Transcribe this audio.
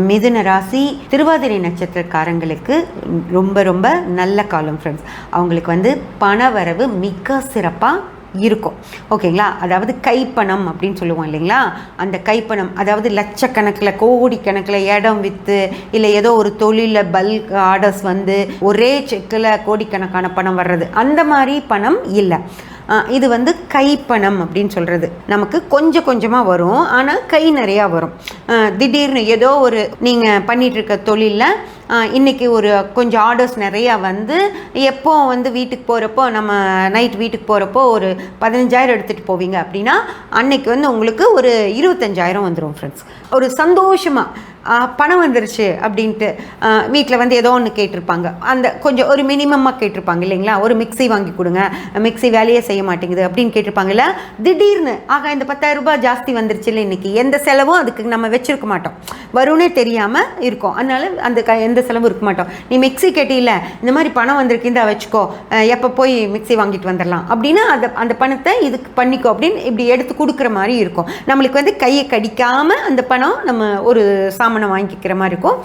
மிதுன ராசி திருவாதிரை நட்சத்திரக்காரங்களுக்கு ரொம்ப ரொம்ப நல்ல காலம் ஃப்ரெண்ட்ஸ். அவங்களுக்கு வந்து பண வரவு மிக சிறப்பாக இருக்கும். ஓகேங்களா? அதாவது கைப்பணம் அப்படின்னு சொல்லுவோம் இல்லைங்களா? அந்த கைப்பணம், அதாவது லட்சக்கணக்கில் கோடிக்கணக்கில் இடம் விற்று இல்லை ஏதோ ஒரு தொழிலில் பல்க் ஆர்டர்ஸ் வந்து ஒரே செக்கில் கோடிக்கணக்கான பணம் வர்றது, அந்த மாதிரி பணம் இல்லை. இது வந்து கைப்பணம் அப்படின்னு சொல்கிறது. நமக்கு கொஞ்சம் கொஞ்சமாக வரும், ஆனால் கை நிறையா வரும். திடீர்னு ஏதோ ஒரு நீங்கள் பண்ணிகிட்ருக்க தொழிலில் இன்றைக்கி ஒரு கொஞ்சம் ஆர்டர்ஸ் நிறையா வந்து, எப்போ வந்து வீட்டுக்கு போகிறப்போ, நம்ம நைட் வீட்டுக்கு போகிறப்போ ஒரு 15,000 எடுத்துகிட்டு போவீங்க அப்படின்னா, அன்னைக்கு வந்து உங்களுக்கு ஒரு 25,000 வந்துடும் ஃப்ரெண்ட்ஸ். ஒரு சந்தோஷமாக பணம் வந்துருச்சு அப்படின்ட்டு வீட்டில் வந்து ஏதோ ஒன்று கேட்டிருப்பாங்க. அந்த கொஞ்சம் ஒரு மினிமமாக கேட்டிருப்பாங்க இல்லைங்களா? ஒரு மிக்ஸி வாங்கி கொடுங்க, மிக்ஸி வேலையே செய்ய மாட்டேங்குது அப்படின்னு கேட்டிருப்பாங்கல்ல. திடீர்னு இந்த 10,000 ரூபாய் ஜாஸ்தி வந்துருச்சு இல்லை, இன்றைக்கி எந்த செலவும் அதுக்கு நம்ம வச்சுருக்க மாட்டோம், வரும்னே தெரியாமல் இருக்கும். அதனால அந்த எந்த செலவும் இருக்க மாட்டோம். நீ மிக்ஸி கேட்டியில்ல, இந்த மாதிரி பணம் வந்திருக்கு, இந்த வச்சுக்கோ, எப்போ போய் மிக்ஸி வாங்கிட்டு வந்துடலாம் அப்படின்னா அந்த பணத்தை இதுக்கு பண்ணிக்கோ அப்படின்னு இப்படி எடுத்து கொடுக்குற மாதிரி இருக்கும். நம்மளுக்கு வந்து கையை கடிக்காமல் அந்த பணம் நம்ம ஒரு சாமானை வாங்கிக்கிற மாதிரி இருக்கும்.